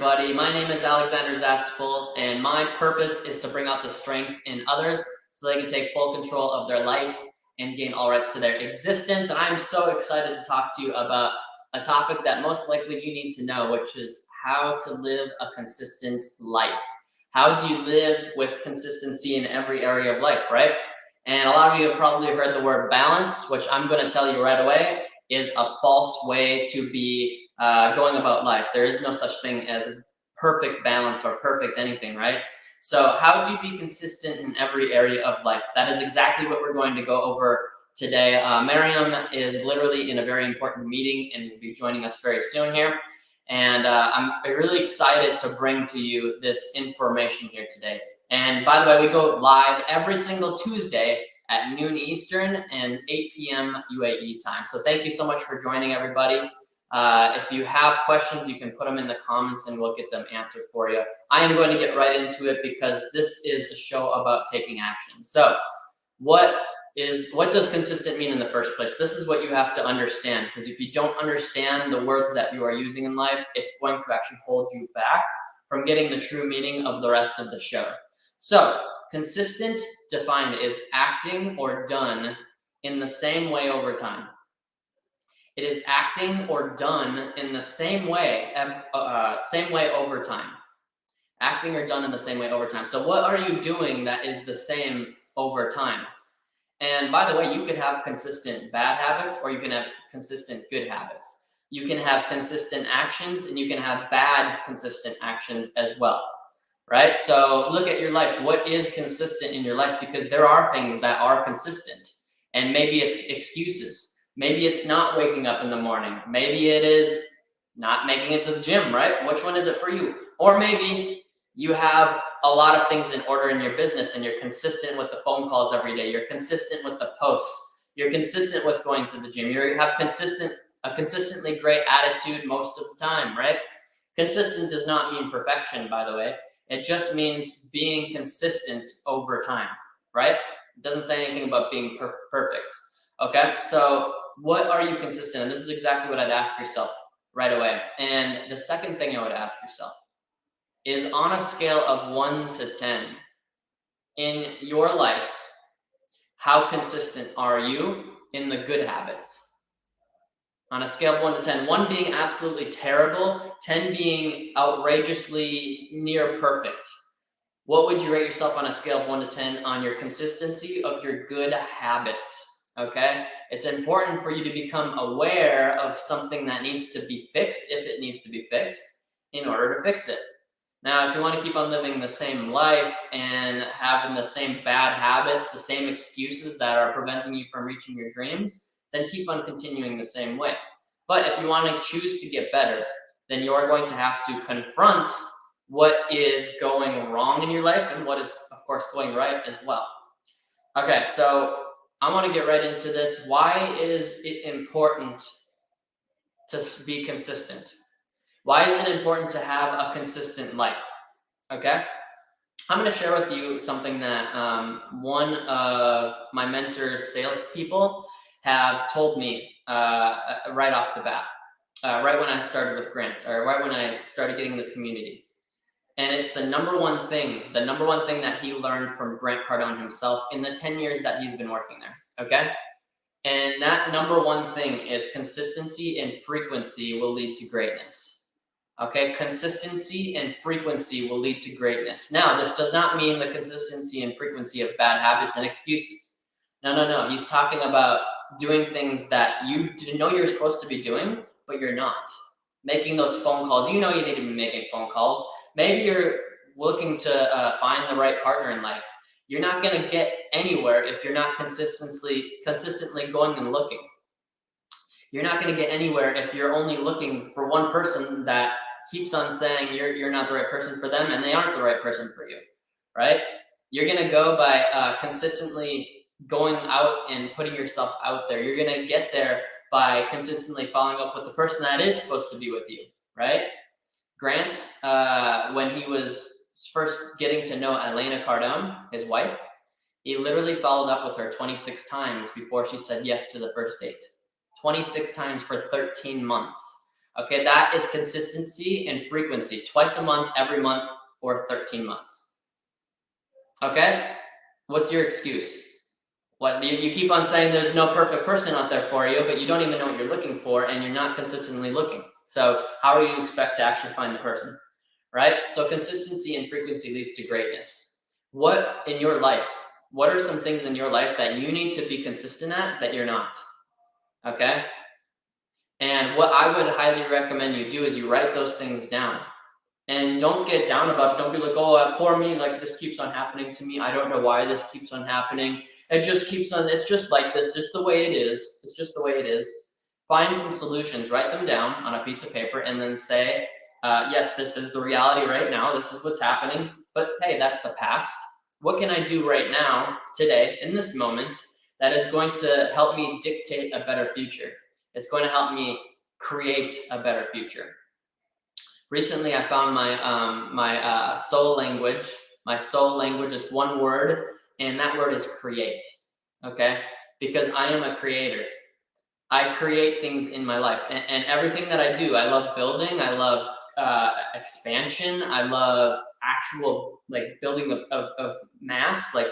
everybody. My name is Alexander Zastupol, and my purpose is to bring out the strength in others so they can take full control of their life and gain all rights to their existence. And I'm so excited to talk to you about a topic that most likely you need to know, which is how to live a consistent life. How do you live with consistency in every area of life, right? And a lot of you have probably heard the word balance, which I'm going to tell you right away is a false way to be going about life. There is no such thing as perfect balance or perfect anything, right? So how do you be consistent in every area of life? That is exactly what we're going to go over today. Miriam is literally in a very important meeting and will be joining us very soon here. And I'm really excited to bring to you this information here today. And by the way, we go live every single Tuesday at noon Eastern and 8 p.m. UAE time. So thank you so much for joining, everybody. If you have questions, you can put them in the comments and we'll get them answered for you. I am going to get right into it because this is a show about taking action. So what does consistent mean in the first place? This is what you have to understand, because if you don't understand the words that you are using in life, it's going to actually hold you back from getting the true meaning of the rest of the show. So consistent defined is acting or done in the same way over time. It is acting or done in the same way over time. Acting or done in the same way over time. So what are you doing that is the same over time? And by the way, you could have consistent bad habits or you can have consistent good habits. You can have consistent actions and you can have bad consistent actions as well, right? So look at your life. What is consistent in your life? Because there are things that are consistent, and maybe it's excuses. Maybe it's not waking up in the morning. Maybe it is not making it to the gym, right? Which one is it for you? Or maybe you have a lot of things in order in your business and you're consistent with the phone calls every day. You're consistent with the posts. You're consistent with going to the gym. You have a consistently great attitude most of the time, right? Consistent does not mean perfection, by the way. It just means being consistent over time, right? It doesn't say anything about being perfect. Okay, so what are you consistent? And this is exactly what I'd ask yourself right away. And the second thing I would ask yourself is, on a scale of 1 to 10 in your life, how consistent are you in the good habits? On a scale of 1 to 10, 1 being absolutely terrible, 10 being outrageously near perfect. What would you rate yourself on a scale of 1 to 10 on your consistency of your good habits? Okay, it's important for you to become aware of something that needs to be fixed, if it needs to be fixed, in order to fix it. Now, if you want to keep on living the same life and having the same bad habits, the same excuses that are preventing you from reaching your dreams, then keep on continuing the same way. But if you want to choose to get better, then you are going to have to confront what is going wrong in your life and what is, of course, going right as well. Okay, so I want to get right into this. Why is it important to be consistent? Why is it important to have a consistent life? Okay, I'm going to share with you something that one of my mentor's salespeople have told me right off the bat, right when I started with Grant, or right when I started getting this community. And it's the number one thing that he learned from Grant Cardone himself in the 10 years that he's been working there, okay? And that number one thing is consistency and frequency will lead to greatness, okay? Consistency and frequency will lead to greatness. Now, this does not mean the consistency and frequency of bad habits and excuses. No. He's talking about doing things that you know you're supposed to be doing, but you're not. Making those phone calls. You know you need to be making phone calls. Maybe you're looking to find the right partner in life. You're not going to get anywhere if you're not consistently going and looking. You're not going to get anywhere if you're only looking for one person that keeps on saying you're not the right person for them and they aren't the right person for you, right? You're going to go by consistently going out and putting yourself out there. You're going to get there by consistently following up with the person that is supposed to be with you, right? Grant, when he was first getting to know Elena Cardone, his wife, he literally followed up with her 26 times before she said yes to the first date. 26 times for 13 months. Okay, that is consistency and frequency, twice a month, every month, or 13 months. Okay, what's your excuse? What you keep on saying there's no perfect person out there for you, but you don't even know what you're looking for, and you're not consistently looking. So how do you expect to actually find the person, right? So consistency and frequency leads to greatness. What in your life? What are some things in your life that you need to be consistent at that you're not? Okay. And what I would highly recommend you do is you write those things down. And don't get down about it. Don't be like, oh, poor me, like this keeps on happening to me. I don't know why this keeps on happening. It just keeps on, it's just like this. It's the way it is. It's just the way it is. Find some solutions, write them down on a piece of paper, and then say, yes, this is the reality right now. This is what's happening. But hey, that's the past. What can I do right now, today, in this moment, that is going to help me dictate a better future? It's going to help me create a better future. Recently, I found my soul language. My soul language is one word, and that word is create. Okay, because I am a creator. I create things in my life, and everything that I do, I love building. I love expansion. I love actual like building of mass, like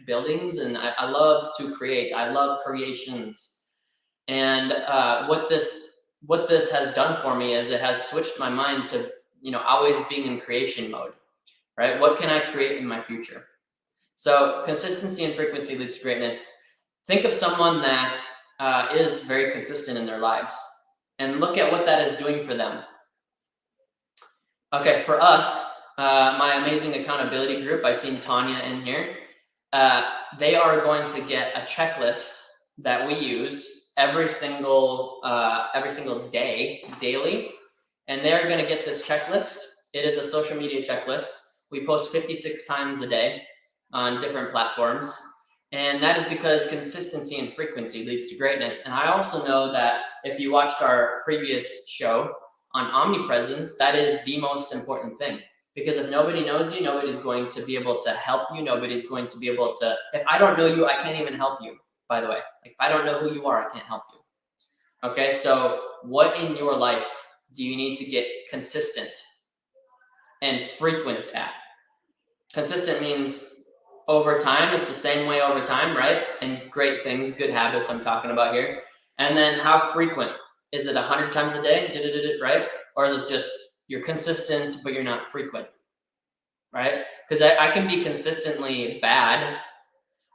buildings, and I love to create. I love creations. And what this has done for me is it has switched my mind to always being in creation mode, right? What can I create in my future? So consistency and frequency leads to greatness. Think of someone that is very consistent in their lives, and look at what that is doing for them. Okay, for us, my amazing accountability group, I've seen Tanya in here. They are going to get a checklist that we use every single day, daily, and they're going to get this checklist. It is a social media checklist. We post 56 times a day on different platforms, and that is because consistency and frequency leads to greatness. And I also know that if you watched our previous show on omnipresence, that is the most important thing. Because if nobody knows you, nobody's going to be able to help you. Nobody's going to be able to, if I don't know you, I can't even help you, by the way. Like, if I don't know who you are, I can't help you. Okay, so what in your life do you need to get consistent and frequent at? Consistent means over time. It's the same way over time, right? And great things, good habits I'm talking about here. And then how frequent? Is it 100 times a day, right? Or is it just you're consistent, but you're not frequent, right? Because I can be consistently bad.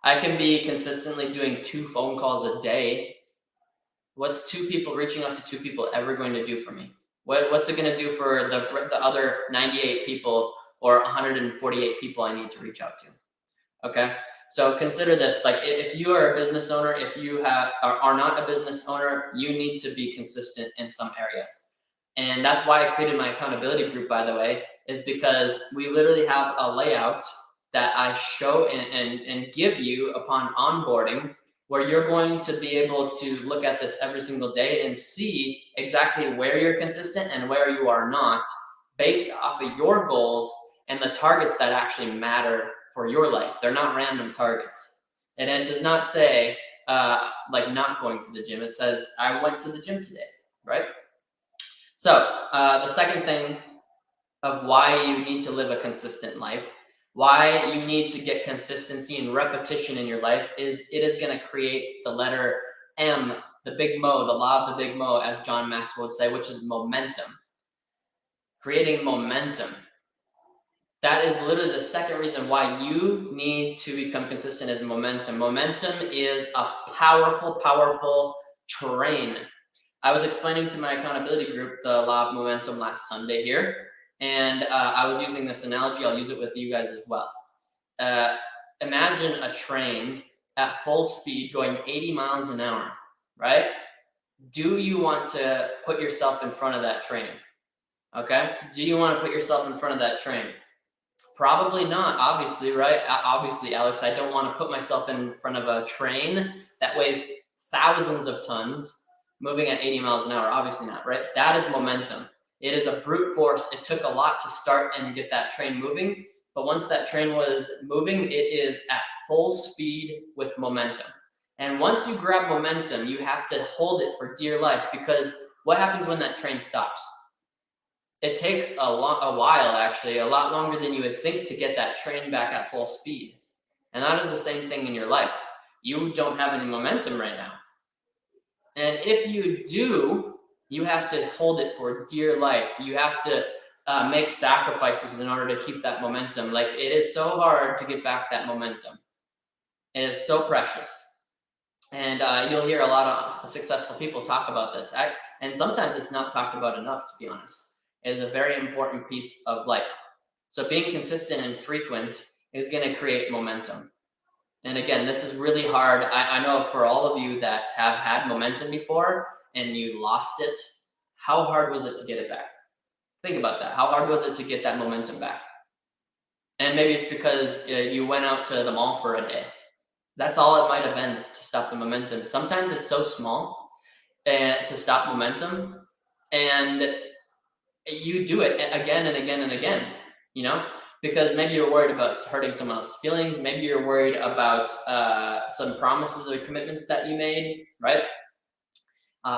I can be consistently doing 2 phone calls a day. What's 2 people reaching out to 2 people ever going to do for me? What's it going to do for the other 98 people or 148 people I need to reach out to? Okay, so consider this. Like, if you are a business owner, if you are not a business owner, you need to be consistent in some areas. And that's why I created my accountability group, by the way, is because we literally have a layout that I show and give you upon onboarding, where you're going to be able to look at this every single day and see exactly where you're consistent and where you are not, based off of your goals and the targets that actually matter for your life. They're not random targets. And it does not say like not going to the gym. It says I went to the gym today, right? So the second thing of why you need to live a consistent life, why you need to get consistency and repetition in your life, is it is going to create the letter M, the big Mo, the law of the big Mo, as John Maxwell would say, which is momentum. Creating momentum. That is literally the second reason why you need to become consistent, is momentum. Momentum is a powerful, powerful terrain. I was explaining to my accountability group the law of momentum last Sunday here, and I was using this analogy. I'll use it with you guys as well. Imagine a train at full speed going 80 miles an hour, right? Do you want to put yourself in front of that train? Okay? Do you want to put yourself in front of that train? Probably not, obviously, right? Obviously, Alex, I don't want to put myself in front of a train that weighs thousands of tons moving at 80 miles an hour. Obviously not, right? That is momentum. It is a brute force. It took a lot to start and get that train moving. But once that train was moving, it is at full speed with momentum. And once you grab momentum, you have to hold it for dear life, because What happens when that train stops? It takes a while, actually, a lot longer than you would think to get that train back at full speed. And that is the same thing in your life. You don't have any momentum right now. And if you do, you have to hold it for dear life. You have to make sacrifices in order to keep that momentum. Like, it is so hard to get back that momentum. It is so precious. And you'll hear a lot of successful people talk about this. And sometimes it's not talked about enough, to be honest. It is a very important piece of life. So being consistent and frequent is going to create momentum. And again, this is really hard. I know for all of you that have had momentum before and you lost it, how hard was it to get it back? Think about that. How hard was it to get that momentum back? And maybe it's because you went out to the mall for a day. That's all it might have been to stop the momentum. Sometimes it's so small to stop momentum, and you do it again and again and again, because maybe you're worried about hurting someone else's feelings. Maybe you're worried about some promises or commitments that you made, right?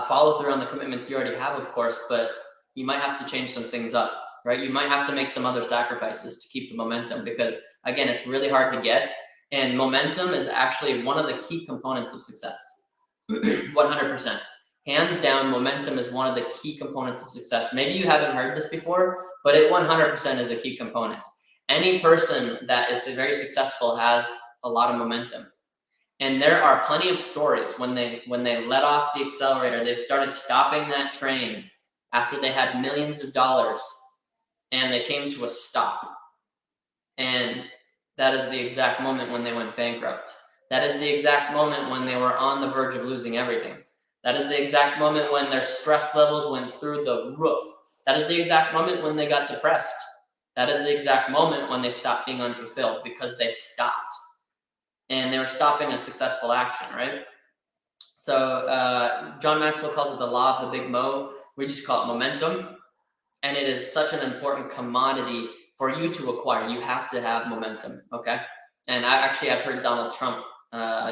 Follow through on the commitments you already have, of course, but you might have to change some things up, right? You might have to make some other sacrifices to keep the momentum because, again, it's really hard to get. And momentum is actually one of the key components of success. 100%. Hands down, momentum is one of the key components of success. Maybe you haven't heard this before, but it 100% is a key component. Any person that is very successful has a lot of momentum. And there are plenty of stories when they let off the accelerator, they started stopping that train after they had millions of dollars and they came to a stop. And that is the exact moment when they went bankrupt. That is the exact moment when they were on the verge of losing everything. That is the exact moment when their stress levels went through the roof. That is the exact moment when they got depressed. That is the exact moment when they stopped being unfulfilled because they stopped. And they were stopping a successful action, right? So John Maxwell calls it the law of the big mo. We just call it momentum. And it is such an important commodity for you to acquire. You have to have momentum, okay? And I've heard Donald Trump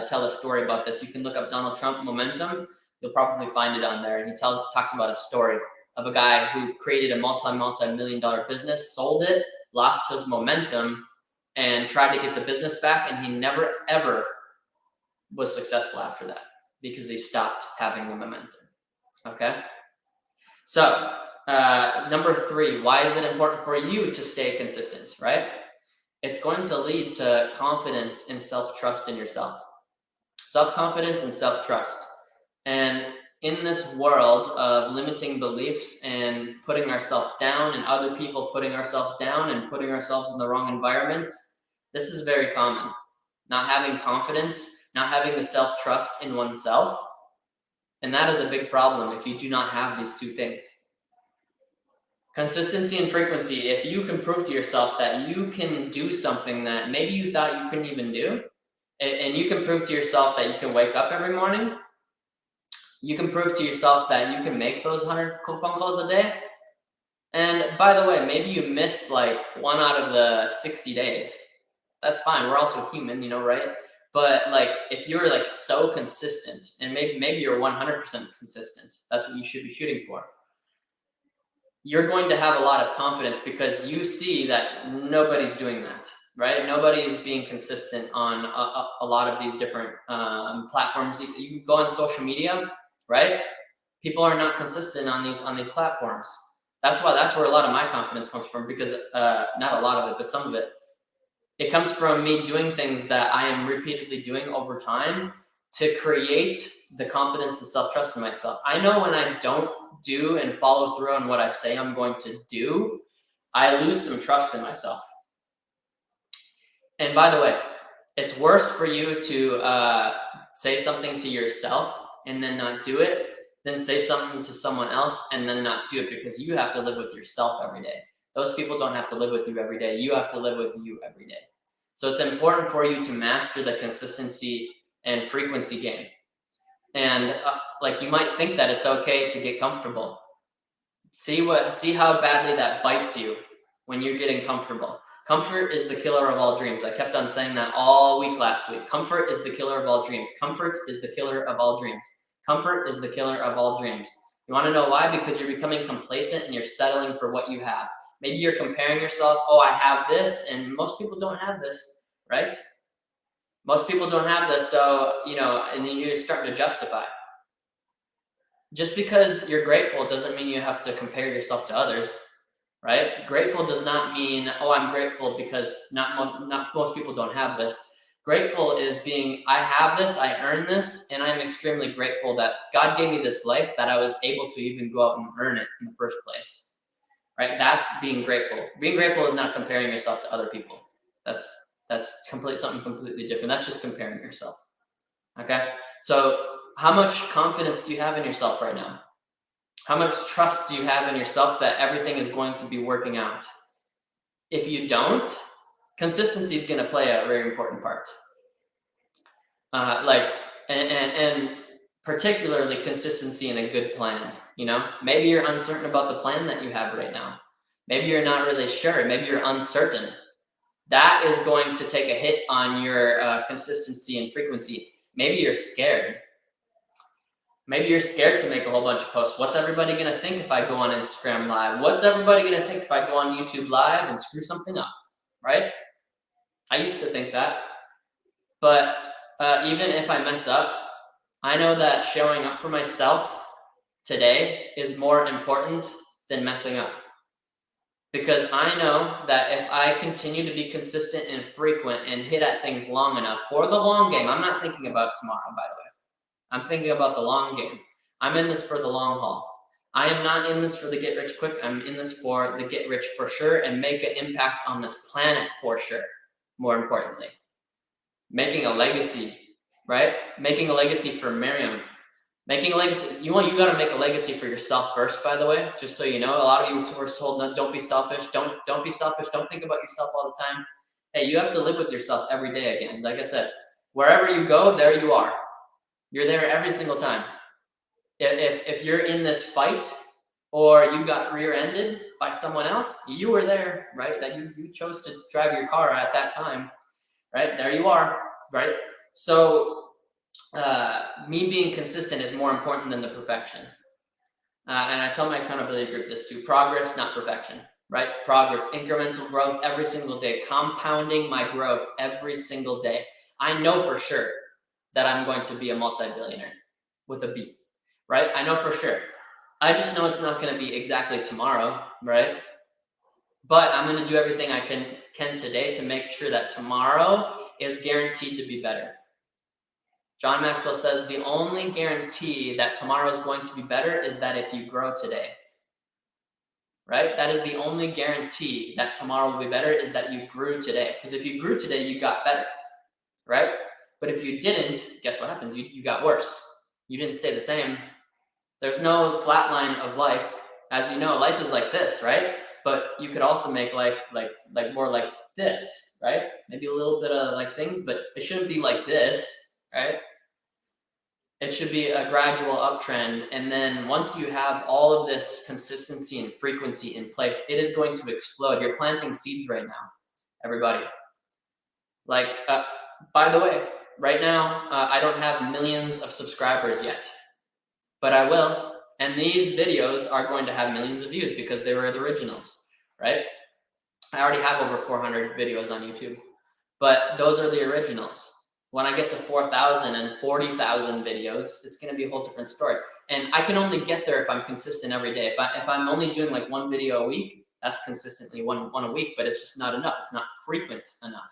tell a story about this. You can look up Donald Trump momentum. You'll probably find it on there. He talks about a story of a guy who created a multi-million-dollar business, sold it, lost his momentum, and tried to get the business back, and he never, ever was successful after that because he stopped having the momentum, okay? So number 3, why is it important for you to stay consistent, right? It's going to lead to confidence and self-trust in yourself. Self-confidence and self-trust. And in this world of limiting beliefs and putting ourselves down and other people putting ourselves down and putting ourselves in the wrong environments, this is very common. Not having confidence, not having the self-trust in oneself. And that is a big problem if you do not have these two things. Consistency and frequency. If you can prove to yourself that you can do something that maybe you thought you couldn't even do, and you can prove to yourself that you can wake up every morning, you can prove to yourself that you can make those 100 phone calls a day. And by the way, maybe you miss like 1 out of the 60 days. That's fine. We're also human, right? But like, if you're like so consistent, and maybe you're 100% consistent, that's what you should be shooting for. You're going to have a lot of confidence because you see that nobody's doing that, right? Nobody is being consistent on a lot of these different platforms. You go on social media, right? People are not consistent on these platforms. That's where a lot of my confidence comes from, because not a lot of it, but some of it. It comes from me doing things that I am repeatedly doing over time to create the confidence and self-trust in myself. I know when I don't do and follow through on what I say I'm going to do, I lose some trust in myself. And by the way, it's worse for you to say something to yourself and then not do it than say something to someone else and then not do it, because you have to live with yourself every day. Those people don't have to live with you every day. You have to live with you every day. So it's important for you to master the consistency and frequency game. And like, you might think that it's okay to get comfortable. See how badly that bites you when you're getting comfortable. Comfort is the killer of all dreams. I kept on saying that all week last week. Comfort is the killer of all dreams. Comfort is the killer of all dreams. Comfort is the killer of all dreams. You want to know why? Because you're becoming complacent and you're settling for what you have. Maybe you're comparing yourself, oh, I have this, and most people don't have this, right? Most people don't have this, so, and then you start to justify. Just because you're grateful doesn't mean you have to compare yourself to others, right? Grateful does not mean, oh, I'm grateful because not most people don't have this. Grateful is being, I have this, I earned this, and I'm extremely grateful that God gave me this life, that I was able to even go out and earn it in the first place, right? That's being grateful. Being grateful is not comparing yourself to other people. That's something completely different. That's just comparing yourself, okay? So how much confidence do you have in yourself right now? How much trust do you have in yourself that everything is going to be working out? If you don't, consistency is going to play a very important part. And particularly consistency in a good plan. Maybe you're uncertain about the plan that you have right now. Maybe you're not really sure. Maybe you're uncertain. That is going to take a hit on your consistency and frequency. Maybe you're scared. Maybe you're scared to make a whole bunch of posts. What's everybody going to think if I go on Instagram Live? What's everybody going to think if I go on YouTube Live and screw something up, right? I used to think that. But even if I mess up, I know that showing up for myself today is more important than messing up. Because I know that if I continue to be consistent and frequent and hit at things long enough for the long game, I'm not thinking about tomorrow, by the way. I'm thinking about the long game. I'm in this for the long haul. I am not in this for the get rich quick. I'm in this for the get rich for sure and make an impact on this planet for sure. More importantly, making a legacy, right? Making a legacy for Miriam. Making a legacy. You got to make a legacy for yourself first, by the way, just so you know. A lot of you were told, no, don't be selfish. Don't be selfish. Don't think about yourself all the time. Hey, you have to live with yourself every day again. Like I said, wherever you go, there you are. You're there every single time. If you're in this fight or you got rear-ended by someone else, you were there, right? That you chose to drive your car at that time, right? There you are, right? So me being consistent is more important than the perfection. And I tell my accountability group this too: progress, not perfection, right? Progress, incremental growth every single day, compounding my growth every single day. I know for sure that I'm going to be a multi-billionaire with a B, right? I know for sure. I just know it's not going to be exactly tomorrow, right? But I'm going to do everything I can today to make sure that tomorrow is guaranteed to be better. John Maxwell says the only guarantee that tomorrow is going to be better is that if you grow today, right? That is the only guarantee that tomorrow will be better, is that you grew today. Because if you grew today, you got better, right? But if you didn't, guess what happens? You got worse. You didn't stay the same. There's no flat line of life. As you know, life is like this, right? But you could also make life like more like this, right? Maybe a little bit of like things, but it shouldn't be like this, right? It should be a gradual uptrend. And then once you have all of this consistency and frequency in place, it is going to explode. You're planting seeds right now, everybody. By the way, right now, I don't have millions of subscribers yet, but I will. And these videos are going to have millions of views because they were the originals, right? I already have over 400 videos on YouTube, but those are the originals. When I get to 4,000 and 40,000 videos, it's going to be a whole different story. And I can only get there if I'm consistent every day. If I'm only doing like one video a week, that's consistently one a week, but it's just not enough. It's not frequent enough.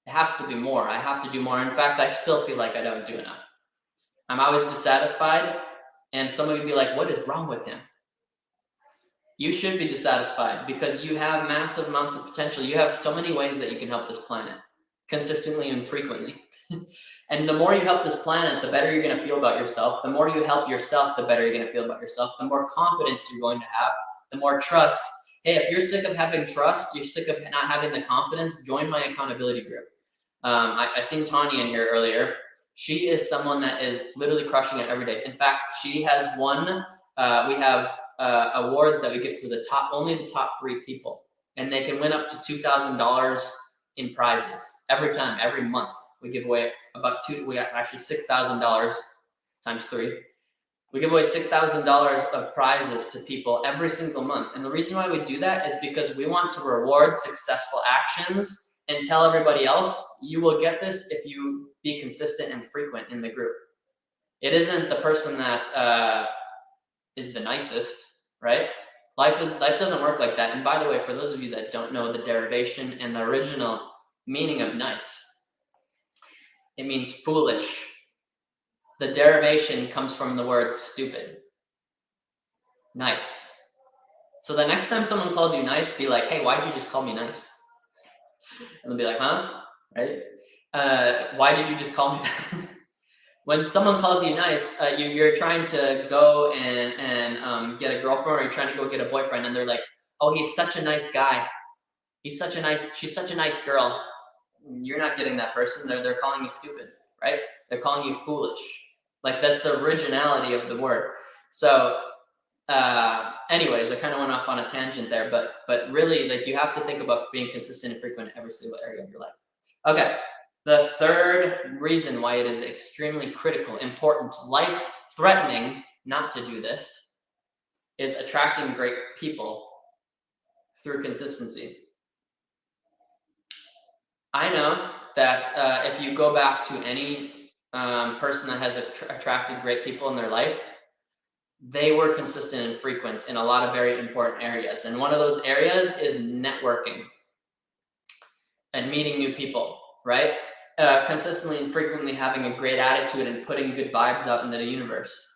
It has to be more. I have to do more. In fact, I still feel like I don't do enough. I'm always dissatisfied, and somebody would be like, what is wrong with him? You should be dissatisfied because you have massive amounts of potential. You have so many ways that you can help this planet consistently and frequently. And the more you help this planet, the better you're going to feel about yourself. The more you help yourself, the better you're going to feel about yourself. The more confidence you're going to have, the more trust. Hey, if you're sick of having trust, you're sick of not having the confidence, join my accountability group. I seen Tanya in here earlier. She is someone that is literally crushing it every day. In fact, she has won. We have awards that we give to only the top 3 people, and they can win up to $2,000 in prizes every time, every month. We give away we got actually $6,000 times 3. We give away $6,000 of prizes to people every single month. And the reason why we do that is because we want to reward successful actions and tell everybody else, you will get this if you be consistent and frequent in the group. It isn't the person that is the nicest, right? Life doesn't work like that. And by the way, for those of you that don't know the derivation and the original meaning of nice, it means foolish. The derivation comes from the word stupid. Nice. So the next time someone calls you nice, be like, hey, why'd you just call me nice? And they'll be like, huh? Right? Why did you just call me that? When someone calls you nice, you're trying to go and get a girlfriend, or you're trying to go get a boyfriend, and they're like, oh, he's such a nice guy. She's such a nice girl. You're not getting that person. They're calling you stupid, right? They're calling you foolish. Like, that's the originality of the word. So anyways, I kind of went off on a tangent there, but really, like, you have to think about being consistent and frequent in every single area of your life. Okay, the third reason why it is extremely critical, important, life-threatening not to do this is attracting great people through consistency. I know that if you go back to any person that has attracted great people in their life, they were consistent and frequent in a lot of very important areas. And one of those areas is networking and meeting new people, right? Consistently and frequently having a great attitude and putting good vibes out into the universe.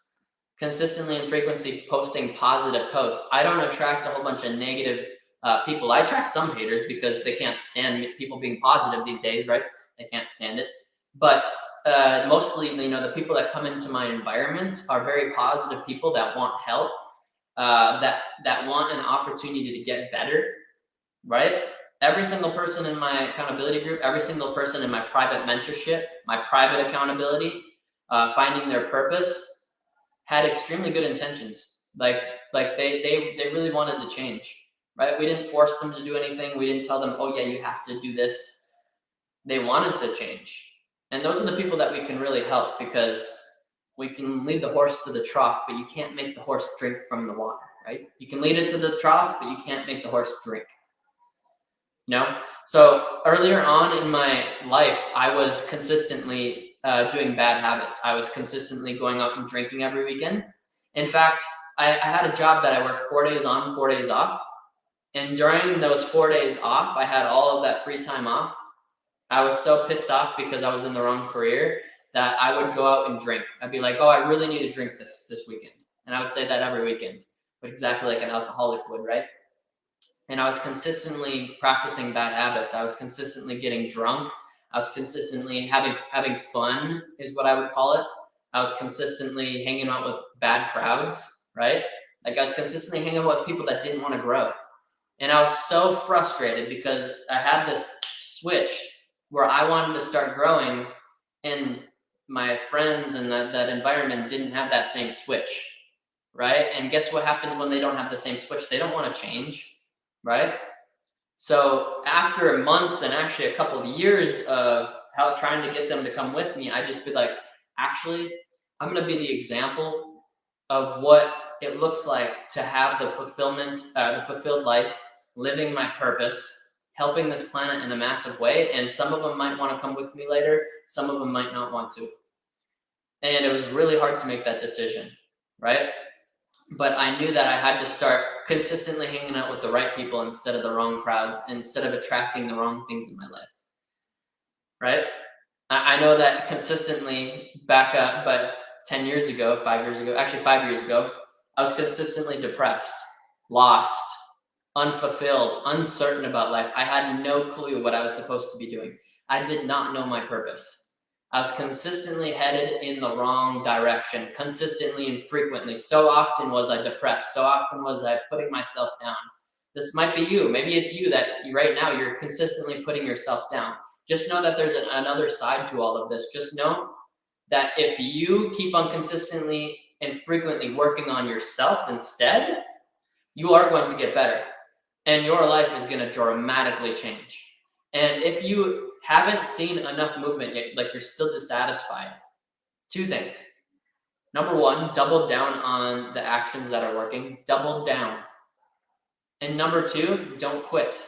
Consistently and frequency posting positive posts. I don't attract a whole bunch of negative people. I attract some haters because they can't stand people being positive these days, right? They can't stand it. But mostly, the people that come into my environment are very positive people that want help, that want an opportunity to get better, right? Every single person in my accountability group, every single person in my private mentorship, my private accountability, finding their purpose, had extremely good intentions. Like they really wanted to change, right? We didn't force them to do anything. We didn't tell them, oh yeah, you have to do this. They wanted to change. And those are the people that we can really help, because we can lead the horse to the trough, but you can't make the horse drink from the water, right? You can lead it to the trough, but you can't make the horse drink. So earlier on in my life, I was consistently doing bad habits. I was consistently going out and drinking every weekend. In fact, I had a job that I worked 4 days on, 4 days off. And during those 4 days off, I had all of that free time off. I was so pissed off because I was in the wrong career that I would go out and drink. I'd be like, oh, I really need to drink this weekend. And I would say that every weekend, exactly like an alcoholic would, right? And I was consistently practicing bad habits. I was consistently getting drunk. I was consistently having fun, is what I would call it. I was consistently hanging out with bad crowds, right? Like, I was consistently hanging out with people that didn't want to grow. And I was so frustrated because I had this switch where I wanted to start growing, and my friends and that environment didn't have that same switch, right? And guess what happens when they don't have the same switch? They don't want to change, right? So after months and actually a couple of years of trying to get them to come with me, I just be like, actually, I'm going to be the example of what it looks like to have the fulfilled life, living my purpose, helping this planet in a massive way. And some of them might want to come with me later. Some of them might not want to. And it was really hard to make that decision, right? But I knew that I had to start consistently hanging out with the right people instead of the wrong crowds, instead of attracting the wrong things in my life, right? I know that consistently back up, but 10 years ago, 5 years ago, actually 5 years ago, I was consistently depressed, lost, unfulfilled, uncertain about life. I had no clue what I was supposed to be doing. I did not know my purpose. I was consistently headed in the wrong direction, consistently and frequently. So often was I depressed. So often was I putting myself down. This might be you. Maybe it's you that right now you're consistently putting yourself down. Just know that there's another side to all of this. Just know that if you keep on consistently and frequently working on yourself instead, you are going to get better. And your life is going to dramatically change. And if you haven't seen enough movement yet, like you're still dissatisfied, two things. Number one, double down on the actions that are working. Double down. And number two, don't quit.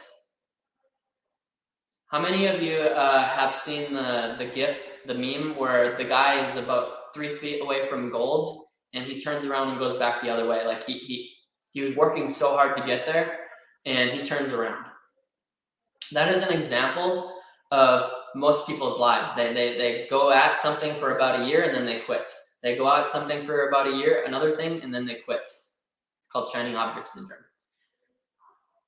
How many of you have seen the GIF, the meme, where the guy is about 3 feet away from gold and he turns around and goes back the other way? Like he was working so hard to get there and he turns around. That is an example of most people's lives. They go at something for about a year and then they quit. They go at something for about a year, another thing, and then they quit. It's called shining object syndrome.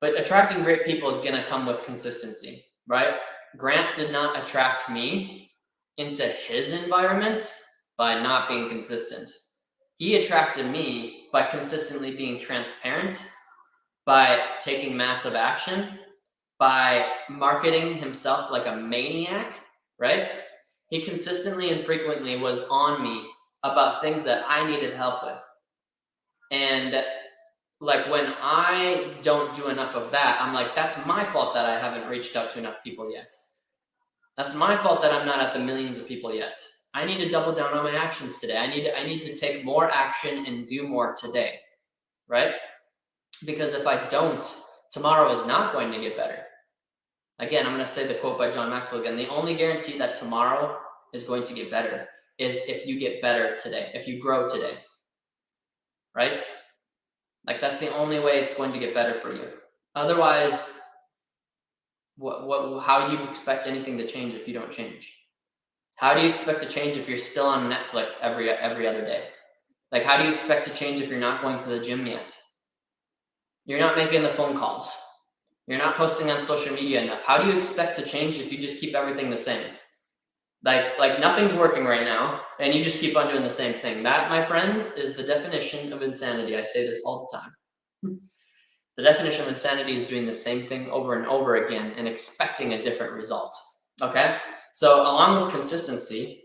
But attracting great people is going to come with consistency, right? Grant did not attract me into his environment by not being consistent. He attracted me by consistently being transparent, by taking massive action, by marketing himself like a maniac, right? He consistently and frequently was on me about things that I needed help with. And like when I don't do enough of that, I'm like, that's my fault that I haven't reached out to enough people yet. That's my fault that I'm not at the millions of people yet. I need to double down on my actions today. I need to take more action and do more today, right? Because if I don't, tomorrow is not going to get better. Again, I'm going to say the quote by John Maxwell again. The only guarantee that tomorrow is going to get better is if you get better today, if you grow today, right? Like that's the only way it's going to get better for you. Otherwise, how do you expect anything to change if you don't change? How do you expect to change if you're still on Netflix every other day? Like, how do you expect to change if you're not going to the gym yet? You're not making the phone calls. You're not posting on social media enough. How do you expect to change if you just keep everything the same? Like nothing's working right now, and you just keep on doing the same thing. That, my friends, is the definition of insanity. I say this all the time. The definition of insanity is doing the same thing over and over again and expecting a different result. Okay? So along with consistency,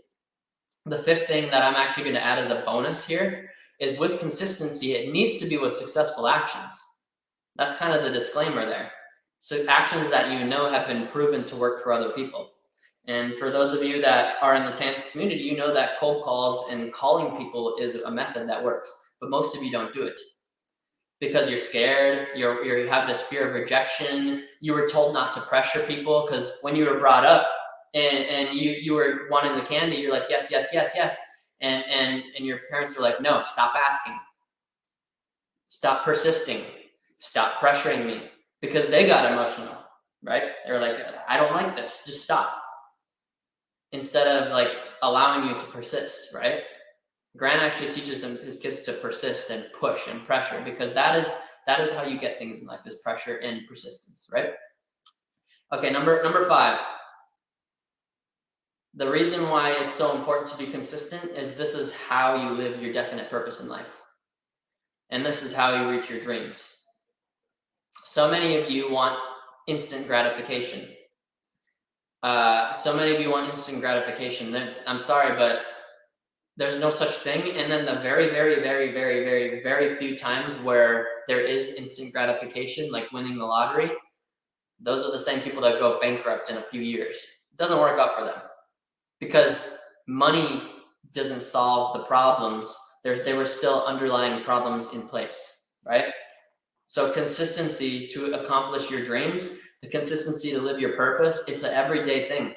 the fifth thing that I'm actually going to add as a bonus here is with consistency, it needs to be with successful actions. That's kind of the disclaimer there. So actions that you know have been proven to work for other people. And for those of you that are in the TANS community, you know that cold calls and calling people is a method that works, but most of you don't do it because you're scared. You have this fear of rejection. You were told not to pressure people because when you were brought up and you were wanting the candy, you're like, yes, yes, yes, yes. And your parents were like, no, stop asking. Stop persisting. Stop pressuring me, because they got emotional, right? They're like, I don't like this. Just stop. Instead of like allowing you to persist, right? Grant actually teaches his kids to persist and push and pressure, because that is how you get things in life, is pressure and persistence, right? Okay, number 5. The reason why it's so important to be consistent is this is how you live your definite purpose in life. And this is how you reach your dreams. So many of you want instant gratification. So many of you want instant gratification. I'm sorry, but there's no such thing. And then the very, very, very, very, very, very few times where there is instant gratification, like winning the lottery, those are the same people that go bankrupt in a few years. It doesn't work out for them because money doesn't solve the problems. There were still underlying problems in place, right? So consistency to accomplish your dreams, the consistency to live your purpose, it's an everyday thing.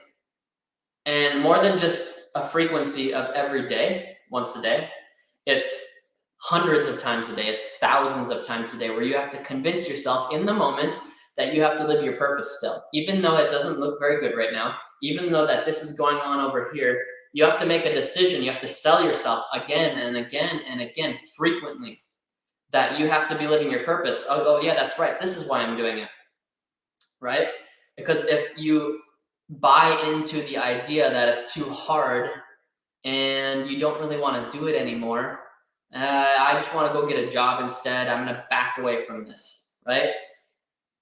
And more than just a frequency of every day, once a day, it's hundreds of times a day, it's thousands of times a day where you have to convince yourself in the moment that you have to live your purpose still. Even though it doesn't look very good right now, even though that this is going on over here, you have to make a decision. You have to sell yourself again and again and again frequently that you have to be living your purpose. Oh yeah, that's right. This is why I'm doing it, right? Because if you buy into the idea that it's too hard and you don't really want to do it anymore, I just want to go get a job instead, I'm going to back away from this, right?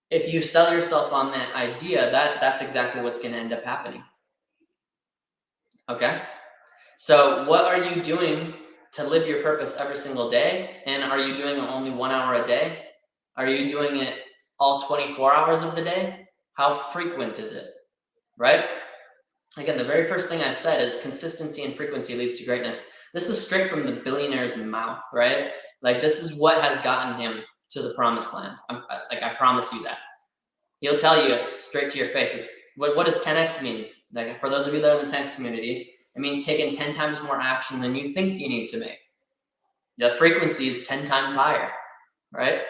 If you sell yourself on that idea, that's exactly what's going to end up happening. Okay? So what are you doing to live your purpose every single day? And are you doing it only 1 hour a day? Are you doing it all 24 hours of the day? How frequent is it, right? Again, the very first thing I said is consistency and frequency leads to greatness. This is straight from the billionaire's mouth, right? Like, this is what has gotten him to the promised land. I promise you that. He'll tell you straight to your face. What does 10x mean? Like, for those of you that are in the 10x community, it means taking 10 times more action than you think you need to make. The frequency is 10 times higher, right?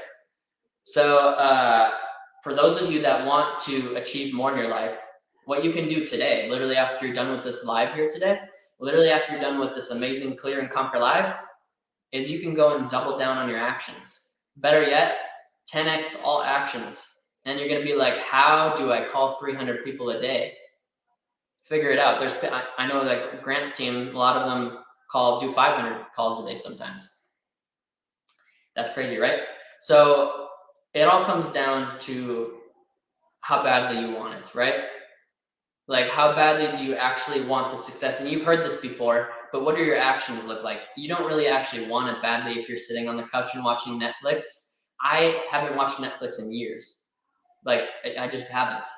So for those of you that want to achieve more in your life, what you can do today, literally after you're done with this live here today, literally after you're done with this amazing Clear and Conquer live, is you can go and double down on your actions. Better yet, 10x all actions. And you're going to be like, how do I call 300 people a day? Figure it out. I know that Grant's team, a lot of them do 500 calls a day sometimes. That's crazy, right? So it all comes down to how badly you want it, right? Like, how badly do you actually want the success? And you've heard this before, but what do your actions look like? You don't really actually want it badly if you're sitting on the couch and watching Netflix. I haven't watched Netflix in years. Like, I just haven't.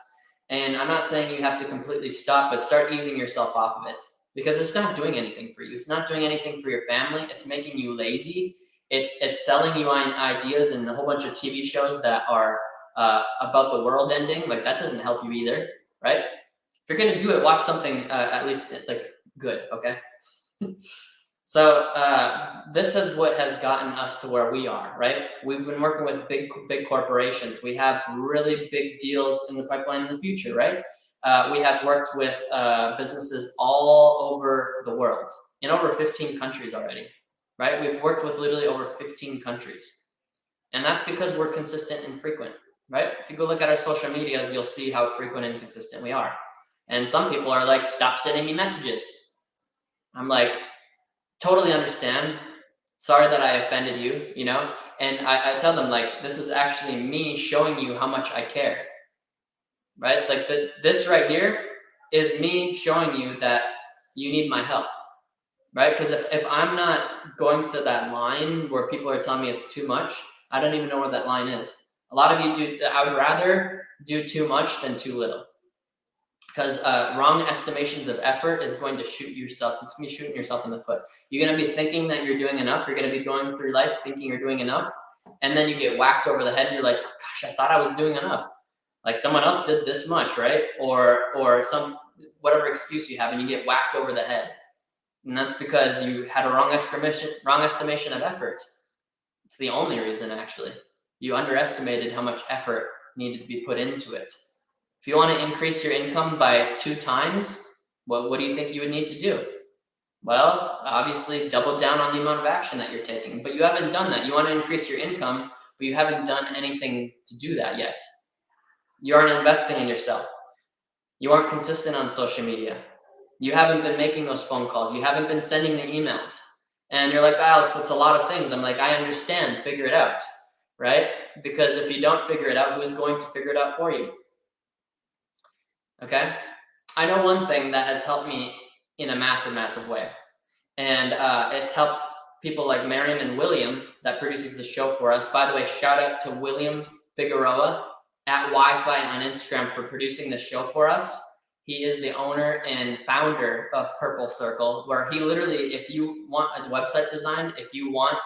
And I'm not saying you have to completely stop, but start easing yourself off of it, because it's not doing anything for you. It's not doing anything for your family. It's making you lazy. It's selling you ideas and a whole bunch of TV shows that are about the world ending. Like, that doesn't help you either, right? If you're gonna do it, watch something at least like good, okay? So this is what has gotten us to where we are, right? We've been working with big corporations. We have really big deals in the pipeline in the future, right? We have worked with businesses all over the world, in over 15 countries already, right? We've worked with literally over 15 countries. And that's because we're consistent and frequent, right? If you go look at our social medias, you'll see how frequent and consistent we are. And some people are like, stop sending me messages. I'm like, totally understand. Sorry that I offended you, you know? And I tell them, like, this is actually me showing you how much I care, right? Like, this right here is me showing you that you need my help, right? Because if I'm not going to that line where people are telling me it's too much, I don't even know where that line is. A lot of you do. I would rather do too much than too little. Because wrong estimations of effort is going to shoot yourself. It's going to be shooting yourself in the foot. You're going to be thinking that you're doing enough. You're going to be going through life thinking you're doing enough. And then you get whacked over the head and you're like, oh, gosh, I thought I was doing enough. Like, someone else did this much, right? Or some whatever excuse you have, and you get whacked over the head. And that's because you had a wrong estimation of effort. It's the only reason, actually. You underestimated how much effort needed to be put into it. If you want to increase your income by 2 times, what do you think you would need to do? Well, obviously double down on the amount of action that you're taking, but you haven't done that. You want to increase your income, but you haven't done anything to do that yet. You aren't investing in yourself. You aren't consistent on social media. You haven't been making those phone calls. You haven't been sending the emails. And you're like, Alex, it's a lot of things. I'm like, I understand. Figure it out, right? Because if you don't figure it out, who's going to figure it out for you? Okay? I know one thing that has helped me in a massive way. And it's helped people like Miriam and William that produces the show for us. By the way, shout out to William Figueroa at Wi-Fi on Instagram for producing the show for us. He is the owner and founder of Purple Circle, where he literally, if you want a website design, if you want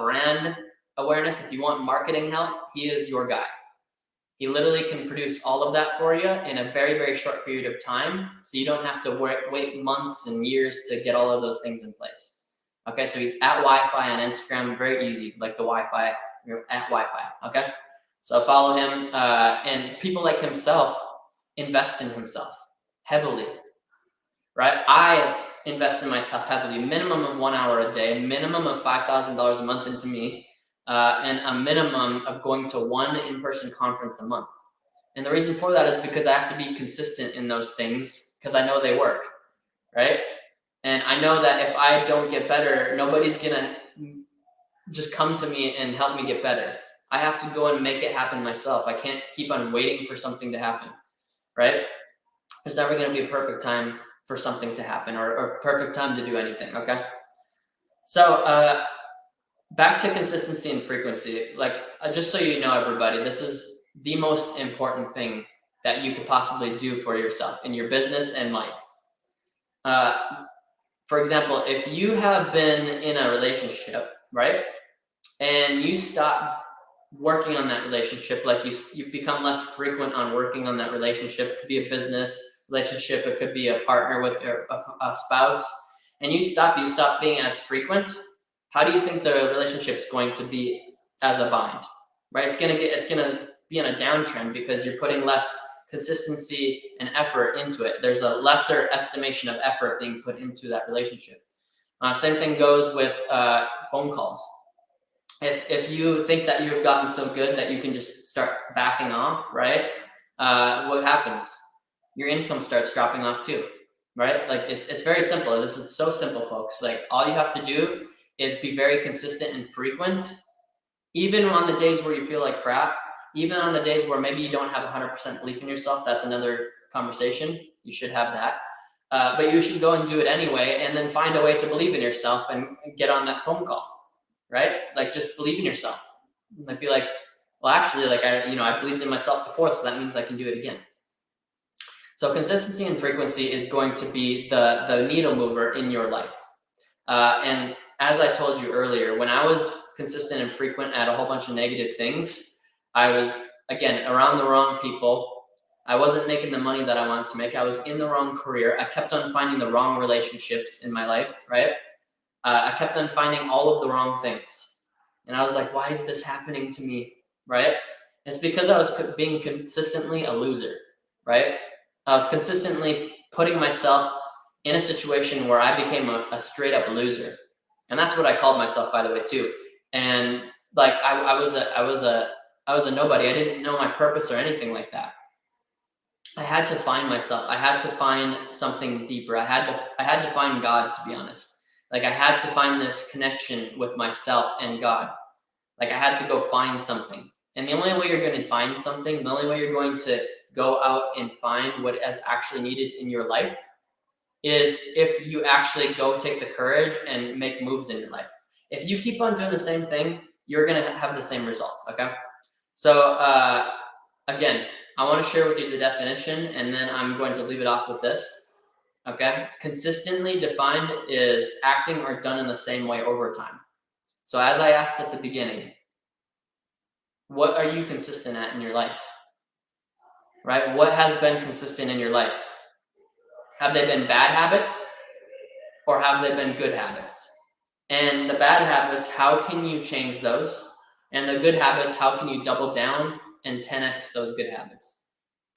brand awareness, if you want marketing help, he is your guy. He literally can produce all of that for you in a very short period of time, so you don't have to wait months and years to get all of those things in place. Okay, so he's at Wi-Fi on Instagram, very easy, like the Wi-Fi, you're at Wi-Fi, okay? So follow him, and people like himself invest in himself heavily, right? I invest in myself heavily, minimum of 1 hour a day, minimum of $5,000 a month into me, and a minimum of going to 1 in-person conference a month. And the reason for that is because I have to be consistent in those things, because I know they work, right? And I know that if I don't get better, nobody's gonna just come to me and help me get better. I have to go and make it happen myself. I can't keep on waiting for something to happen, right? There's never gonna be a perfect time for something to happen, or perfect time to do anything, okay? So back to consistency and frequency. Like, just so you know, everybody, this is the most important thing that you could possibly do for yourself in your business and life. For example, if you have been in a relationship, right, and you stop working on that relationship, like you become less frequent on working on that relationship. It could be a business relationship, it could be a partner with a spouse, and you stop being as frequent. How do you think the relationship's going to be as a bind? Right? It's gonna be in a downtrend because you're putting less consistency and effort into it. There's a lesser estimation of effort being put into that relationship. Same thing goes with phone calls. If you think that you've gotten so good that you can just start backing off, right? What happens? Your income starts dropping off too, right? Like it's very simple. This is so simple, folks. Like all you have to do is be very consistent and frequent, even on the days where you feel like crap, even on the days where maybe you don't have 100% belief in yourself. That's another conversation. You should have that. But you should go and do it anyway, and then find a way to believe in yourself and get on that phone call. Right? Like just believe in yourself. Like be like, well, actually, like I believed in myself before, so that means I can do it again. So consistency and frequency is going to be the needle mover in your life. And as I told you earlier, when I was consistent and frequent at a whole bunch of negative things, I was again around the wrong people. I wasn't making the money that I wanted to make. I was in the wrong career. I kept on finding the wrong relationships in my life, right? I kept on finding all of the wrong things. And I was like, why is this happening to me, right? It's because I was being consistently a loser, right? I was consistently putting myself in a situation where I became a straight up loser. And that's what I called myself, by the way, too. And like I was a nobody. I didn't know my purpose or anything like that. I had to find myself. I had to find something deeper. I had to find God, to be honest. Like I had to find this connection with myself and God. Like I had to go find something. And the only way you're going to find something, the only way you're going to go out and find what is actually needed in your life is if you actually go take the courage and make moves in your life. If you keep on doing the same thing, you're going to have the same results, okay? So again, I want to share with you the definition, and then I'm going to leave it off with this. Okay, consistently defined is acting or done in the same way over time. So as I asked at the beginning, what are you consistent at in your life? Right? What has been consistent in your life? Have they been bad habits or have they been good habits? And the bad habits, how can you change those? And the good habits, how can you double down and 10x those good habits?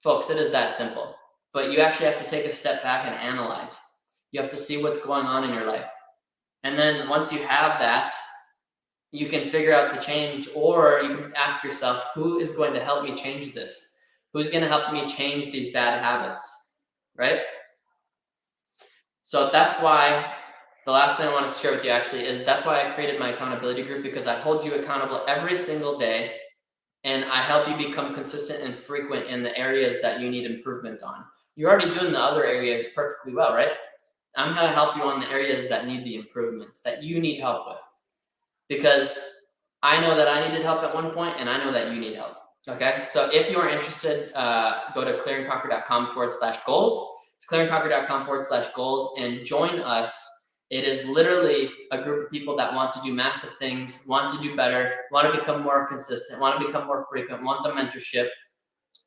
Folks, it is that simple. But you actually have to take a step back and analyze. You have to see what's going on in your life. And then once you have that, you can figure out the change, or you can ask yourself, who is going to help me change this? Who's going to help me change these bad habits, right? So that's why the last thing I want to share with you actually is that's why I created my accountability group, because I hold you accountable every single day. And I help you become consistent and frequent in the areas that you need improvement on. You're already doing the other areas perfectly well, right? I'm going to help you on the areas that need the improvements, that you need help with. Because I know that I needed help at one point, and I know that you need help. Okay? So if you are interested, go to clearandconquer.com/goals. It's clearandconquer.com/goals, and join us. It is literally a group of people that want to do massive things, want to do better, want to become more consistent, want to become more frequent, want the mentorship.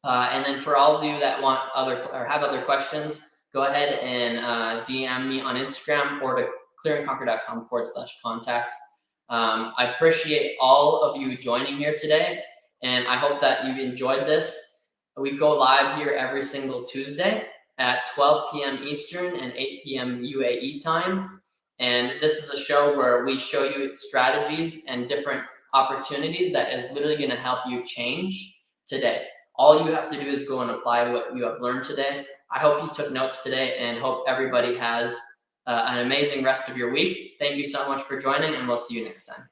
And then for all of you that want have other questions, go ahead and DM me on Instagram or to clearandconquer.com/contact. I appreciate all of you joining here today, and I hope that you enjoyed this. We go live here every single Tuesday at 12 p.m. Eastern and 8 p.m. UAE time. And this is a show where we show you strategies and different opportunities that is literally going to help you change today. All you have to do is go and apply what you have learned today. I hope you took notes today, and hope everybody has an amazing rest of your week. Thank you so much for joining, and we'll see you next time.